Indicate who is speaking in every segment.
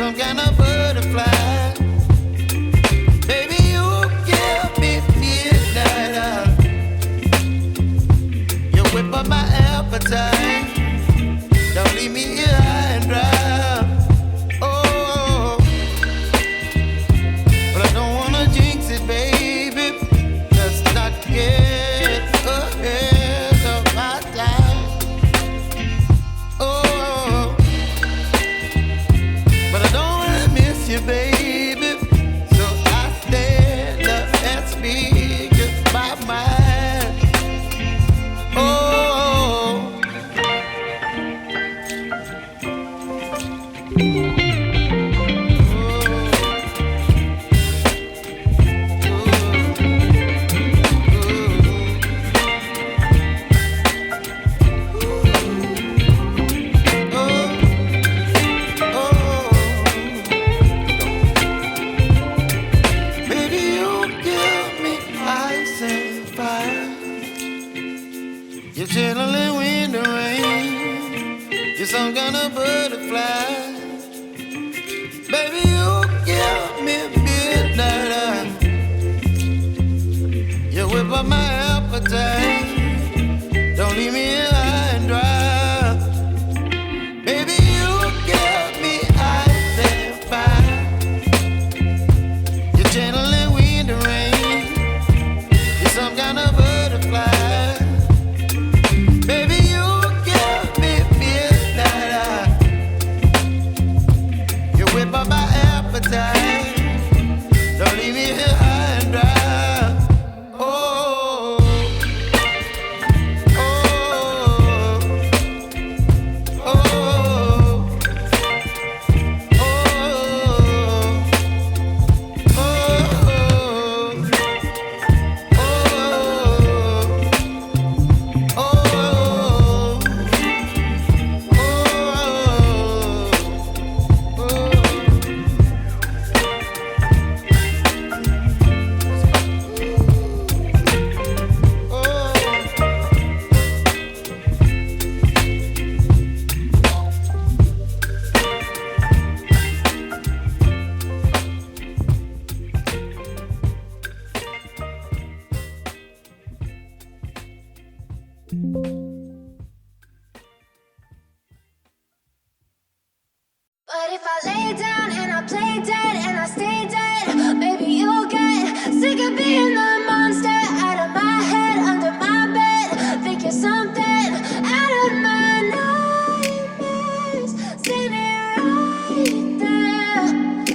Speaker 1: some kind of butterfly. Baby, you give me midnight. You whip up my appetite. Don't leave me here high and dry. Oh, but I don't wanna jinx it, baby. Let's not get ahead of my time. Oh, but I don't wanna miss you, baby. So I stand up and speak just my mind. Oh. You're channeling wind and rain. You're some kind of butterfly. Baby, you give me midnight. You whip up my appetite. Don't leave me here high and dry. Baby, you give me ice and fire. You're channeling wind and rain. You're some kind of butterfly. Don't leave me here high and dry. Oh, oh, oh, oh,
Speaker 2: But if I lay down and I play dead and I stay dead, maybe you'll get sick of being the monster out of my head, under my bed. Think you're something out of my nightmares, standing right there.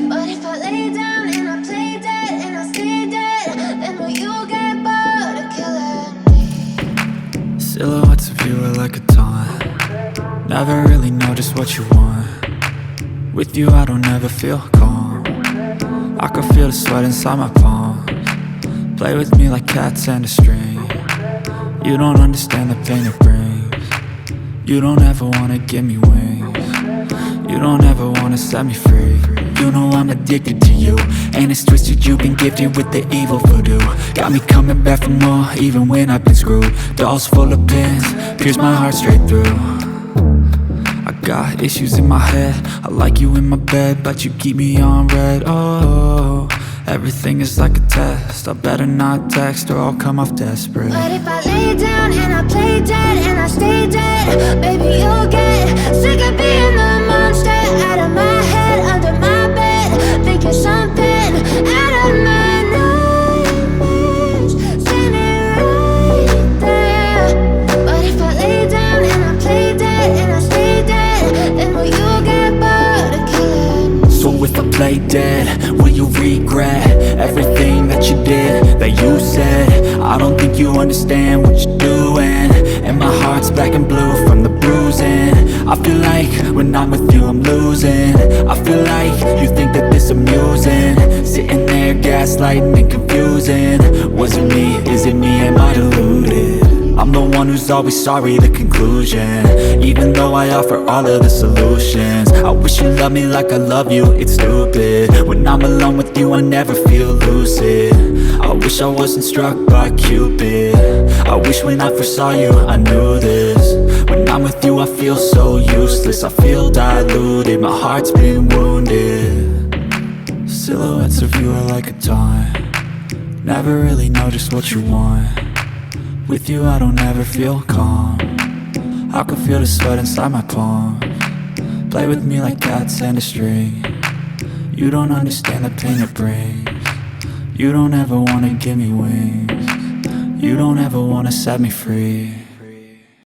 Speaker 2: But if I lay down and I play dead and I stay dead, then will you get bored of killing me?
Speaker 3: Silhouettes of you are like a taunt. Never really know just what you want. With you I don't ever feel calm. I can feel the sweat inside my palms. Play with me like cats and a string. You don't understand the pain it brings. You don't ever wanna give me wings. You don't ever wanna set me free. You know I'm addicted to you, and it's twisted, you've been gifted with the evil voodoo. Got me coming back for more, even when I've been screwed. Dolls full of pins, pierce my heart straight through. I got issues in my head, I like you in my bed, but you keep me on red. Oh, everything is like a test. I better not text or I'll come off desperate.
Speaker 2: But if I lay down and I play dead and I stay dead, baby you'll get sick of being the monster out of my head, under my bed. Think you're something out of my nightmares, standing right there. But if I lay down and I play dead and I stay dead, then will you get bored of killing me?
Speaker 3: So if I play dead, will you regret everything that you did, that you said? I don't think you understand what you're doing, and my heart's black and blue from the bruising. I feel like when I'm with you I'm losing. I feel like you think that this amusing, sitting there gaslighting and confusing. Was it me? Is it me? Am I deluded? I'm the one who's always sorry, the conclusion, even though I offer all of the solutions. I wish you loved me like I love you, it's stupid. When I'm alone with you I never feel lucid. I wish I wasn't struck by Cupid. I wish when I first saw you I knew this. When I'm with you I feel so useless, I feel diluted, my heart's been wounded. Silhouettes of you are like a taunt, never really know just what you want. With you I don't ever feel calm, I can feel the sweat inside my palms. Play with me like cats and a string, you don't understand the pain it brings. You don't ever wanna give me wings, you don't ever wanna set me free.